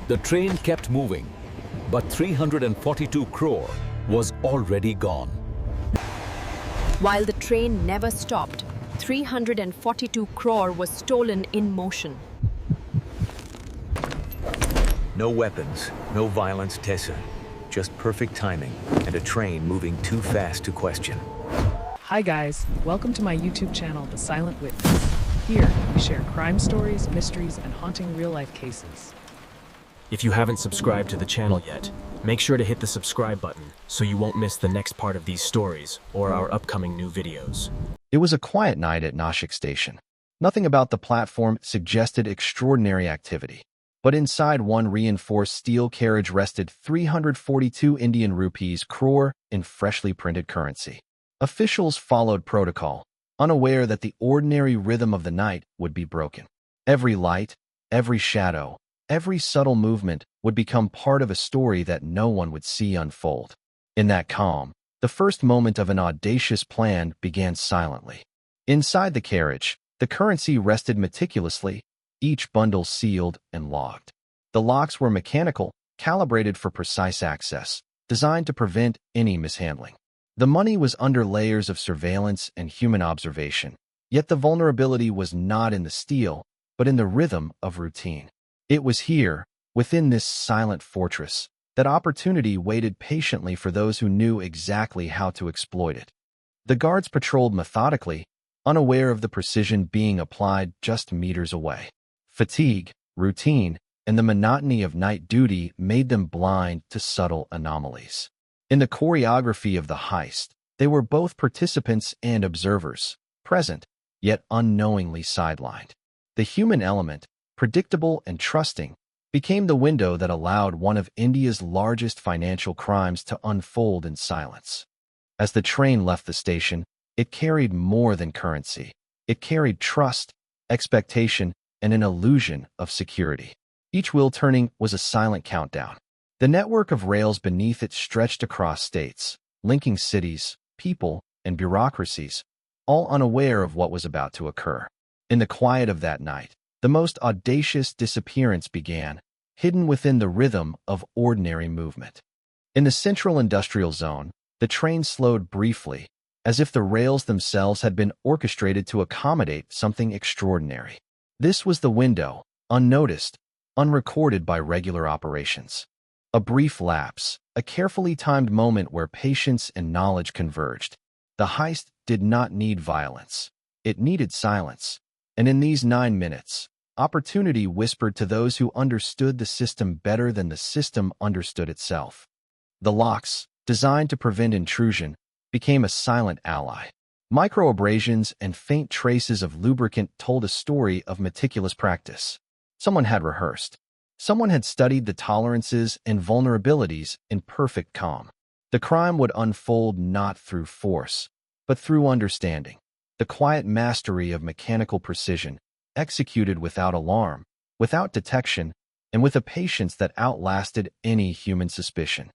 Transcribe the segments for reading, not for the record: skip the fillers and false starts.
The train kept moving, but 342 crore was already gone. While the train never stopped, 342 crore was stolen in motion. No weapons, no violence, Tessa. Just perfect timing and a train moving too fast to question. Hi guys, welcome to my YouTube channel, The Silent Witness. Here, we share crime stories, mysteries, and haunting real-life cases. If you haven't subscribed to the channel yet, make sure to hit the subscribe button so you won't miss the next part of these stories or our upcoming new videos. It was a quiet night at Nashik station. Nothing about the platform suggested extraordinary activity. But inside one reinforced steel carriage rested 342 Indian rupees crore in freshly printed currency. Officials followed protocol, unaware that the ordinary rhythm of the night would be broken. Every light, every shadow, every subtle movement would become part of a story that no one would see unfold. In that calm, the first moment of an audacious plan began silently. Inside the carriage, the currency rested meticulously, each bundle sealed and logged. The locks were mechanical, calibrated for precise access, designed to prevent any mishandling. The money was under layers of surveillance and human observation, yet the vulnerability was not in the steel, but in the rhythm of routine. It was here, within this silent fortress, that opportunity waited patiently for those who knew exactly how to exploit it. The guards patrolled methodically, unaware of the precision being applied just meters away. Fatigue, routine, and the monotony of night duty made them blind to subtle anomalies. In the choreography of the heist, they were both participants and observers, present, yet unknowingly sidelined. The human element, predictable and trusting, became the window that allowed one of India's largest financial crimes to unfold in silence. As the train left the station, it carried more than currency. It carried trust, expectation, and an illusion of security. Each wheel turning was a silent countdown. The network of rails beneath it stretched across states, linking cities, people, and bureaucracies, all unaware of what was about to occur. In the quiet of that night, the most audacious disappearance began, hidden within the rhythm of ordinary movement. In the central industrial zone, the train slowed briefly, as if the rails themselves had been orchestrated to accommodate something extraordinary. This was the window, unnoticed, unrecorded by regular operations. A brief lapse, a carefully timed moment where patience and knowledge converged. The heist did not need violence. It needed silence. And in these 9 minutes, opportunity whispered to those who understood the system better than the system understood itself. The locks, designed to prevent intrusion, became a silent ally. Microabrasions and faint traces of lubricant told a story of meticulous practice. Someone had rehearsed. Someone had studied the tolerances and vulnerabilities in perfect calm. The crime would unfold not through force, but through understanding. The quiet mastery of mechanical precision, executed without alarm, without detection, and with a patience that outlasted any human suspicion.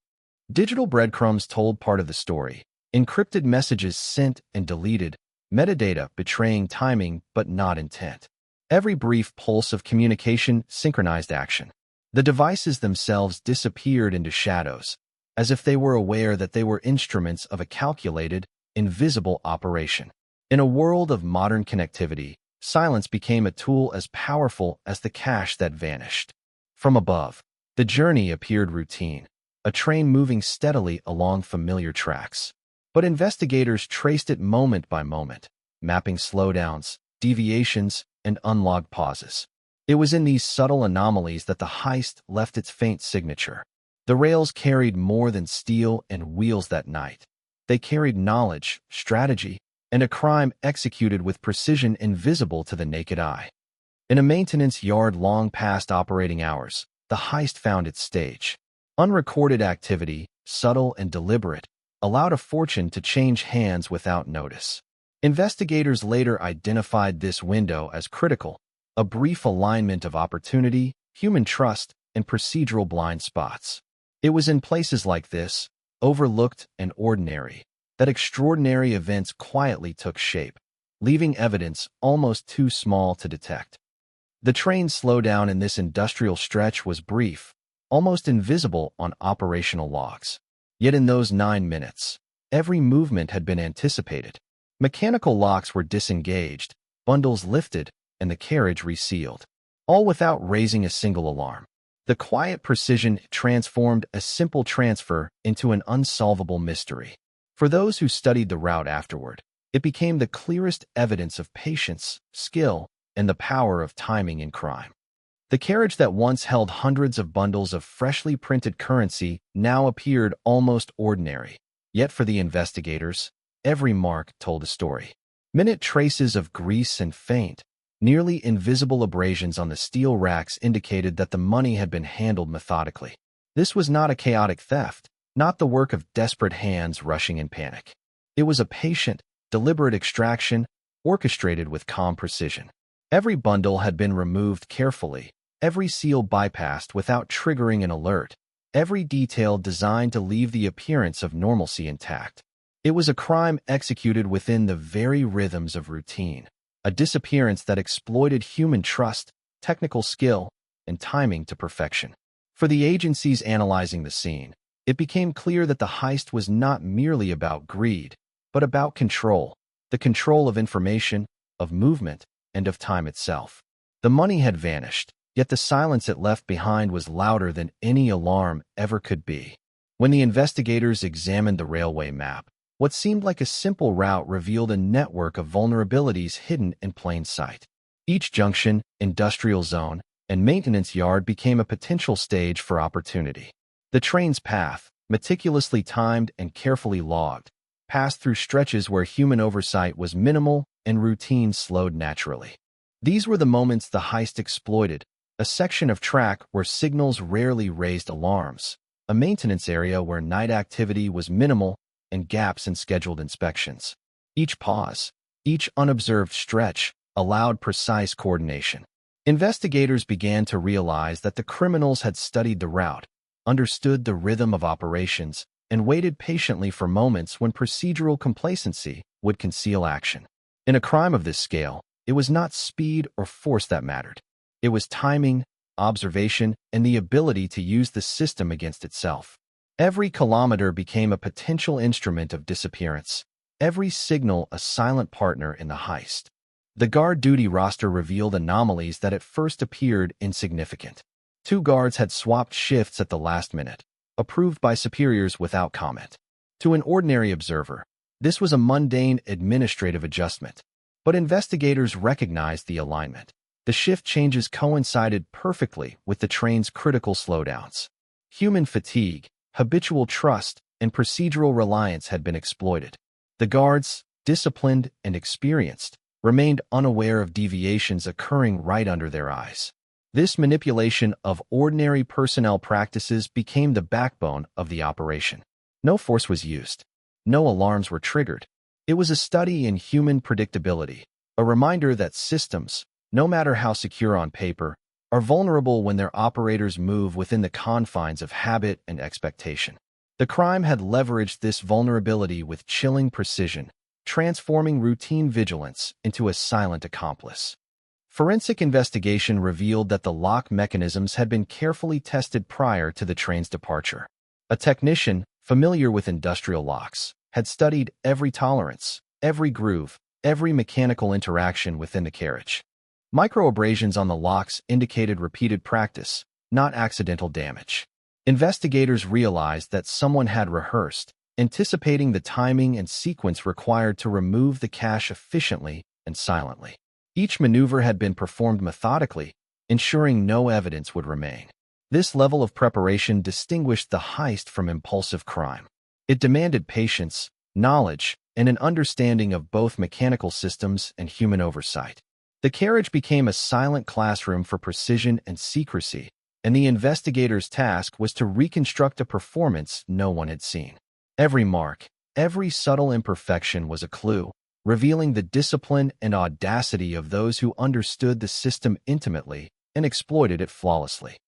Digital breadcrumbs told part of the story. Encrypted messages sent and deleted, metadata betraying timing but not intent. Every brief pulse of communication synchronized action. The devices themselves disappeared into shadows, as if they were aware that they were instruments of a calculated, invisible operation. In a world of modern connectivity, silence became a tool as powerful as the cash that vanished. From above, the journey appeared routine, a train moving steadily along familiar tracks. But investigators traced it moment by moment, mapping slowdowns, deviations, and unlogged pauses. It was in these subtle anomalies that the heist left its faint signature. The rails carried more than steel and wheels that night. They carried knowledge, strategy, and a crime executed with precision invisible to the naked eye. In a maintenance yard long past operating hours, the heist found its stage. Unrecorded activity, subtle and deliberate, allowed a fortune to change hands without notice. Investigators later identified this window as critical, a brief alignment of opportunity, human trust, and procedural blind spots. It was in places like this, overlooked and ordinary, that extraordinary events quietly took shape, leaving evidence almost too small to detect. The train's slowdown in this industrial stretch was brief, almost invisible on operational logs. Yet in those 9 minutes, every movement had been anticipated. Mechanical locks were disengaged, bundles lifted, and the carriage resealed, all without raising a single alarm. The quiet precision transformed a simple transfer into an unsolvable mystery. For those who studied the route afterward, it became the clearest evidence of patience, skill, and the power of timing in crime. The carriage that once held hundreds of bundles of freshly printed currency now appeared almost ordinary. Yet for the investigators, every mark told a story. Minute traces of grease and paint, nearly invisible abrasions on the steel racks indicated that the money had been handled methodically. This was not a chaotic theft, not the work of desperate hands rushing in panic. It was a patient, deliberate extraction, orchestrated with calm precision. Every bundle had been removed carefully, every seal bypassed without triggering an alert, every detail designed to leave the appearance of normalcy intact. It was a crime executed within the very rhythms of routine, a disappearance that exploited human trust, technical skill, and timing to perfection. For the agencies analyzing the scene, it became clear that the heist was not merely about greed, but about control, the control of information, of movement, and of time itself. The money had vanished, yet the silence it left behind was louder than any alarm ever could be. When the investigators examined the railway map, what seemed like a simple route revealed a network of vulnerabilities hidden in plain sight. Each junction, industrial zone, and maintenance yard became a potential stage for opportunity. The train's path, meticulously timed and carefully logged, passed through stretches where human oversight was minimal and routine slowed naturally. These were the moments the heist exploited, a section of track where signals rarely raised alarms, a maintenance area where night activity was minimal, and gaps in scheduled inspections. Each pause, each unobserved stretch, allowed precise coordination. Investigators began to realize that the criminals had studied the route, understood the rhythm of operations, and waited patiently for moments when procedural complacency would conceal action. In a crime of this scale, it was not speed or force that mattered. It was timing, observation, and the ability to use the system against itself. Every kilometer became a potential instrument of disappearance, every signal a silent partner in the heist. The guard duty roster revealed anomalies that at first appeared insignificant. 2 guards had swapped shifts at the last minute, approved by superiors without comment. To an ordinary observer, this was a mundane administrative adjustment, but investigators recognized the alignment. The shift changes coincided perfectly with the train's critical slowdowns. Human fatigue, habitual trust, and procedural reliance had been exploited. The guards, disciplined and experienced, remained unaware of deviations occurring right under their eyes. This manipulation of ordinary personnel practices became the backbone of the operation. No force was used. No alarms were triggered. It was a study in human predictability, a reminder that systems, no matter how secure on paper, are vulnerable when their operators move within the confines of habit and expectation. The crime had leveraged this vulnerability with chilling precision, transforming routine vigilance into a silent accomplice. Forensic investigation revealed that the lock mechanisms had been carefully tested prior to the train's departure. A technician, familiar with industrial locks, had studied every tolerance, every groove, every mechanical interaction within the carriage. Microabrasions on the locks indicated repeated practice, not accidental damage. Investigators realized that someone had rehearsed, anticipating the timing and sequence required to remove the cash efficiently and silently. Each maneuver had been performed methodically, ensuring no evidence would remain. This level of preparation distinguished the heist from impulsive crime. It demanded patience, knowledge, and an understanding of both mechanical systems and human oversight. The carriage became a silent classroom for precision and secrecy, and the investigator's task was to reconstruct a performance no one had seen. Every mark, every subtle imperfection was a clue, revealing the discipline and audacity of those who understood the system intimately and exploited it flawlessly.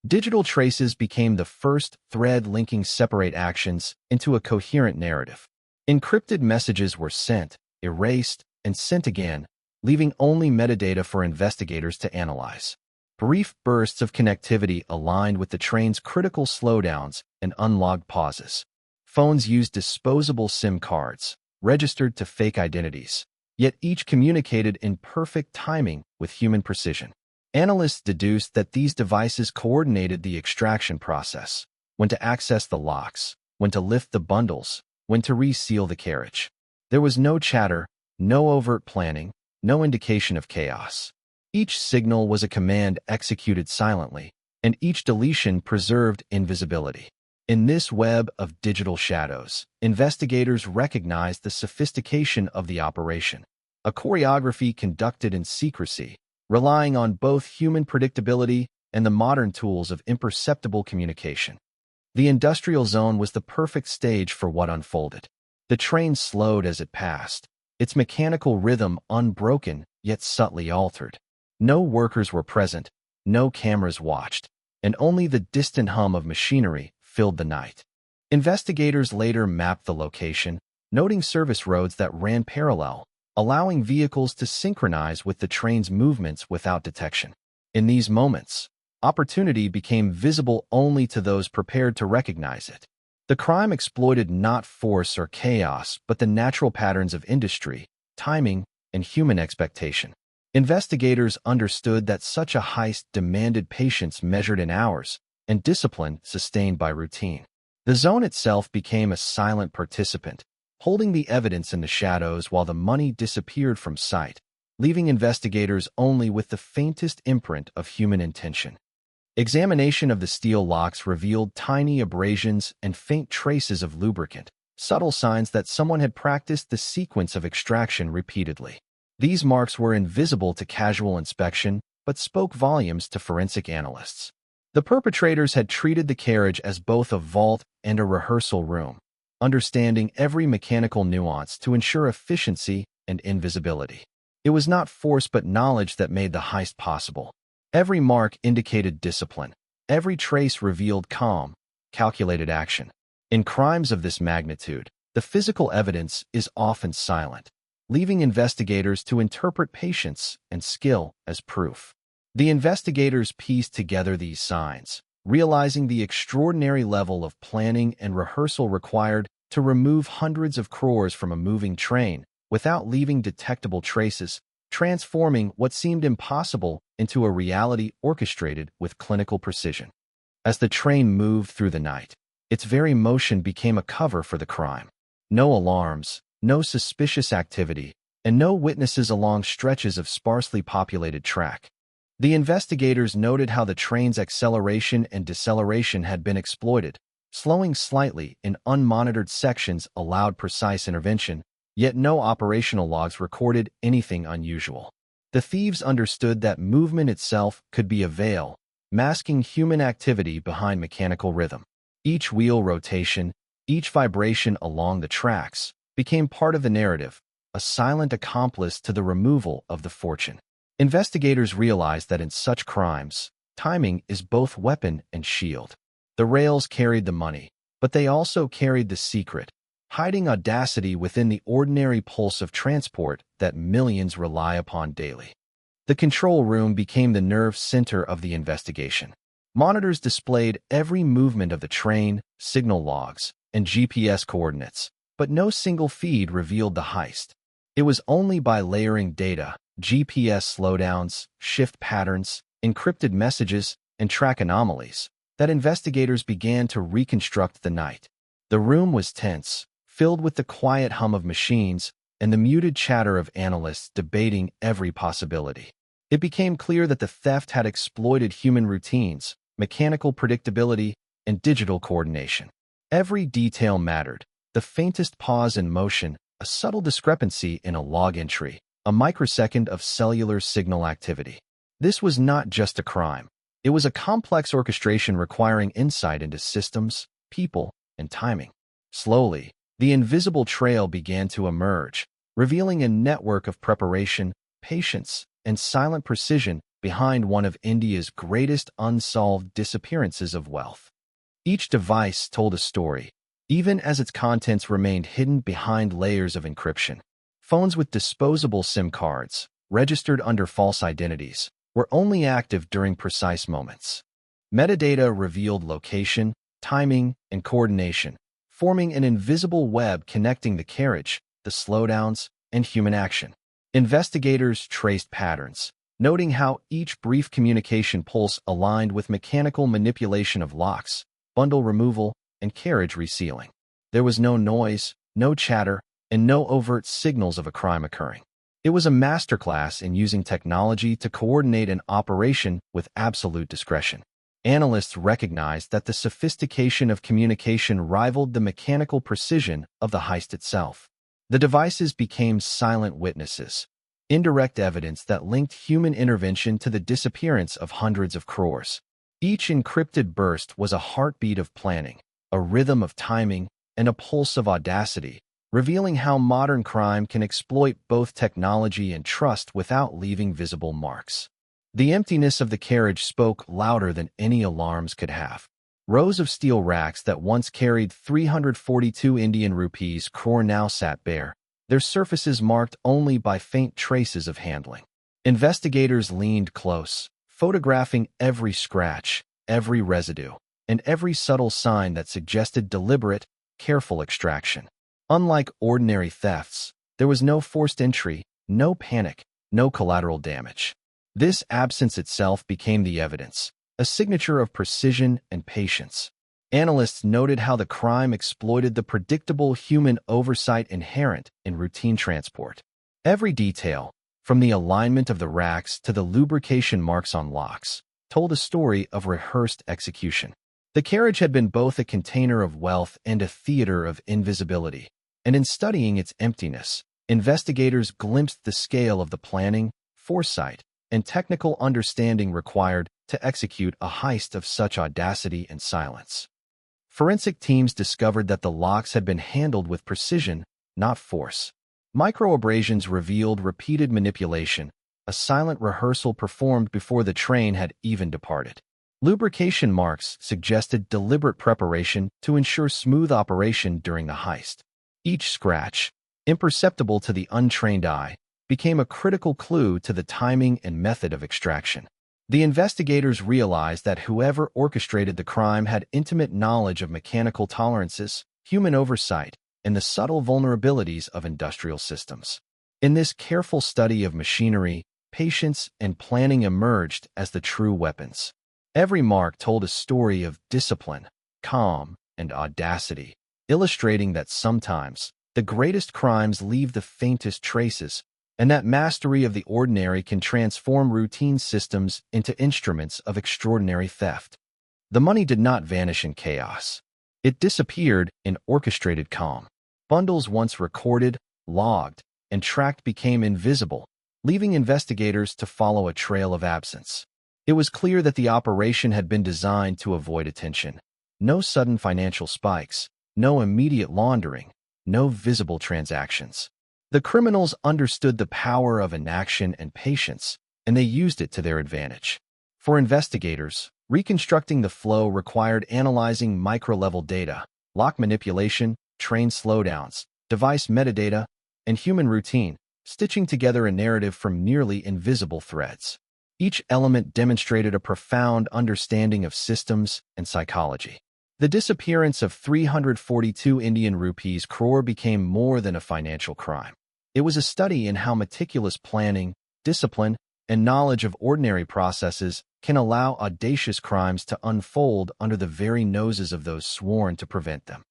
Digital traces became the first thread linking separate actions into a coherent narrative. Encrypted messages were sent, erased, and sent again, leaving only metadata for investigators to analyze. Brief bursts of connectivity aligned with the train's critical slowdowns and unlogged pauses. Phones used disposable SIM cards, registered to fake identities, yet each communicated in perfect timing with human precision. Analysts deduced that these devices coordinated the extraction process, when to access the locks, when to lift the bundles, when to reseal the carriage. There was no chatter, no overt planning, no indication of chaos. Each signal was a command executed silently, and each deletion preserved invisibility. In this web of digital shadows, investigators recognized the sophistication of the operation, a choreography conducted in secrecy, relying on both human predictability and the modern tools of imperceptible communication. The industrial zone was the perfect stage for what unfolded. The train slowed as it passed, its mechanical rhythm unbroken yet subtly altered. No workers were present, no cameras watched, and only the distant hum of machinery filled the night. Investigators later mapped the location, noting service roads that ran parallel, allowing vehicles to synchronize with the train's movements without detection. In these moments, opportunity became visible only to those prepared to recognize it. The crime exploited not force or chaos, but the natural patterns of industry, timing, and human expectation. Investigators understood that such a heist demanded patience measured in hours and discipline sustained by routine. The zone itself became a silent participant, holding the evidence in the shadows while the money disappeared from sight, leaving investigators only with the faintest imprint of human intention. Examination of the steel locks revealed tiny abrasions and faint traces of lubricant, subtle signs that someone had practiced the sequence of extraction repeatedly. These marks were invisible to casual inspection, but spoke volumes to forensic analysts. The perpetrators had treated the carriage as both a vault and a rehearsal room, understanding every mechanical nuance to ensure efficiency and invisibility. It was not force but knowledge that made the heist possible. Every mark indicated discipline. Every trace revealed calm, calculated action. In crimes of this magnitude, the physical evidence is often silent, leaving investigators to interpret patience and skill as proof. The investigators pieced together these signs, realizing the extraordinary level of planning and rehearsal required to remove hundreds of crores from a moving train without leaving detectable traces, transforming what seemed impossible into a reality orchestrated with clinical precision. As the train moved through the night, its very motion became a cover for the crime. No alarms, no suspicious activity, and no witnesses along stretches of sparsely populated track. The investigators noted how the train's acceleration and deceleration had been exploited. Slowing slightly in unmonitored sections allowed precise intervention, yet no operational logs recorded anything unusual. The thieves understood that movement itself could be a veil, masking human activity behind mechanical rhythm. Each wheel rotation, each vibration along the tracks, became part of the narrative, a silent accomplice to the removal of the fortune. Investigators realized that in such crimes, timing is both weapon and shield. The rails carried the money, but they also carried the secret, hiding audacity within the ordinary pulse of transport that millions rely upon daily. The control room became the nerve center of the investigation. Monitors displayed every movement of the train, signal logs, and GPS coordinates, but no single feed revealed the heist. It was only by layering data, GPS slowdowns, shift patterns, encrypted messages, and track anomalies, that investigators began to reconstruct the night. The room was tense, filled with the quiet hum of machines and the muted chatter of analysts debating every possibility. It became clear that the theft had exploited human routines, mechanical predictability, and digital coordination. Every detail mattered. The faintest pause in motion, a subtle discrepancy in a log entry, a microsecond of cellular signal activity. This was not just a crime. It was a complex orchestration requiring insight into systems, people, and timing. Slowly, the invisible trail began to emerge, revealing a network of preparation, patience, and silent precision behind one of India's greatest unsolved disappearances of wealth. Each device told a story, even as its contents remained hidden behind layers of encryption. Phones with disposable SIM cards, registered under false identities, were only active during precise moments. Metadata revealed location, timing, and coordination, forming an invisible web connecting the carriage, the slowdowns, and human action. Investigators traced patterns, noting how each brief communication pulse aligned with mechanical manipulation of locks, bundle removal, and carriage resealing. There was no noise, no chatter, and no overt signals of a crime occurring. It was a masterclass in using technology to coordinate an operation with absolute discretion. Analysts recognized that the sophistication of communication rivaled the mechanical precision of the heist itself. The devices became silent witnesses, indirect evidence that linked human intervention to the disappearance of hundreds of crores. Each encrypted burst was a heartbeat of planning, a rhythm of timing, and a pulse of audacity, revealing how modern crime can exploit both technology and trust without leaving visible marks. The emptiness of the carriage spoke louder than any alarms could have. Rows of steel racks that once carried 342 Indian rupees Crore now sat bare, their surfaces marked only by faint traces of handling. Investigators leaned close, photographing every scratch, every residue, and every subtle sign that suggested deliberate, careful extraction. Unlike ordinary thefts, there was no forced entry, no panic, no collateral damage. This absence itself became the evidence, a signature of precision and patience. Analysts noted how the crime exploited the predictable human oversight inherent in routine transport. Every detail, from the alignment of the racks to the lubrication marks on locks, told a story of rehearsed execution. The carriage had been both a container of wealth and a theater of invisibility, and in studying its emptiness, investigators glimpsed the scale of the planning, foresight, and technical understanding required to execute a heist of such audacity and silence. Forensic teams discovered that the locks had been handled with precision, not force. Microabrasions revealed repeated manipulation, a silent rehearsal performed before the train had even departed. Lubrication marks suggested deliberate preparation to ensure smooth operation during the heist. Each scratch, imperceptible to the untrained eye, became a critical clue to the timing and method of extraction. The investigators realized that whoever orchestrated the crime had intimate knowledge of mechanical tolerances, human oversight, and the subtle vulnerabilities of industrial systems. In this careful study of machinery, patience and planning emerged as the true weapons. Every mark told a story of discipline, calm, and audacity, illustrating that sometimes the greatest crimes leave the faintest traces, and that mastery of the ordinary can transform routine systems into instruments of extraordinary theft. The money did not vanish in chaos. It disappeared in orchestrated calm. Bundles once recorded, logged, and tracked became invisible, leaving investigators to follow a trail of absence. It was clear that the operation had been designed to avoid attention. No sudden financial spikes, no immediate laundering, no visible transactions. The criminals understood the power of inaction and patience, and they used it to their advantage. For investigators, reconstructing the flow required analyzing micro-level data, lock manipulation, train slowdowns, device metadata, and human routine, stitching together a narrative from nearly invisible threads. Each element demonstrated a profound understanding of systems and psychology. The disappearance of 342 Indian rupees Crore became more than a financial crime. It was a study in how meticulous planning, discipline, and knowledge of ordinary processes can allow audacious crimes to unfold under the very noses of those sworn to prevent them.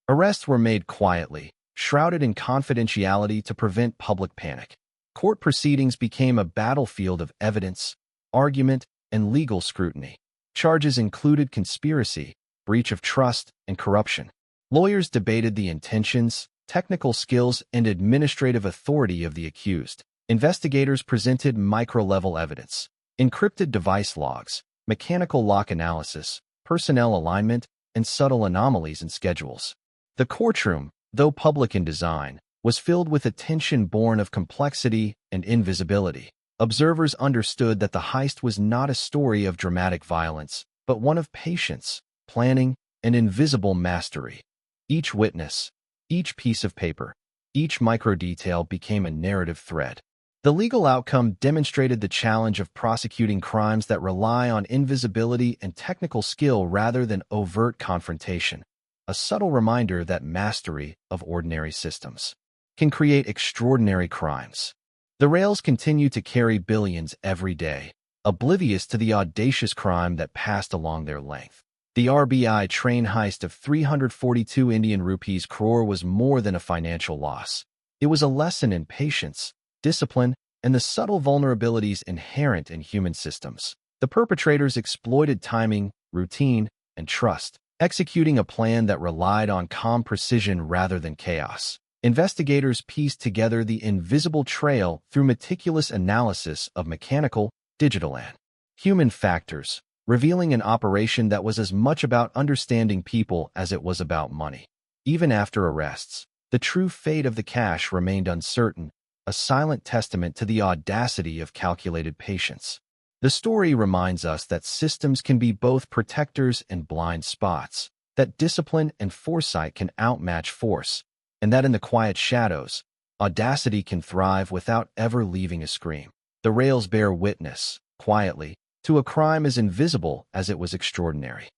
Arrests were made quietly, shrouded in confidentiality to prevent public panic. Court proceedings became a battlefield of evidence, argument, and legal scrutiny. Charges included conspiracy, breach of trust, and corruption. Lawyers debated the intentions, technical skills, and administrative authority of the accused. Investigators presented micro-level evidence, encrypted device logs, mechanical lock analysis, personnel alignment, and subtle anomalies in schedules. The courtroom, though public in design, was filled with a tension born of complexity and invisibility. Observers understood that the heist was not a story of dramatic violence, but one of patience, planning, and invisible mastery. Each witness, each piece of paper, each micro-detail became a narrative thread. The legal outcome demonstrated the challenge of prosecuting crimes that rely on invisibility and technical skill rather than overt confrontation, a subtle reminder that mastery of ordinary systems can create extraordinary crimes. The rails continue to carry billions every day, oblivious to the audacious crime that passed along their length. The RBI train heist of 342 Indian rupees crore was more than a financial loss. It was a lesson in patience, discipline, and the subtle vulnerabilities inherent in human systems. The perpetrators exploited timing, routine, and trust, executing a plan that relied on calm precision rather than chaos. Investigators pieced together the invisible trail through meticulous analysis of mechanical, digital, and human factors, revealing an operation that was as much about understanding people as it was about money. Even after arrests, the true fate of the cash remained uncertain, a silent testament to the audacity of calculated patience. The story reminds us that systems can be both protectors and blind spots, that discipline and foresight can outmatch force, and that in the quiet shadows, audacity can thrive without ever leaving a scream. The rails bear witness, quietly, to a crime as invisible as it was extraordinary.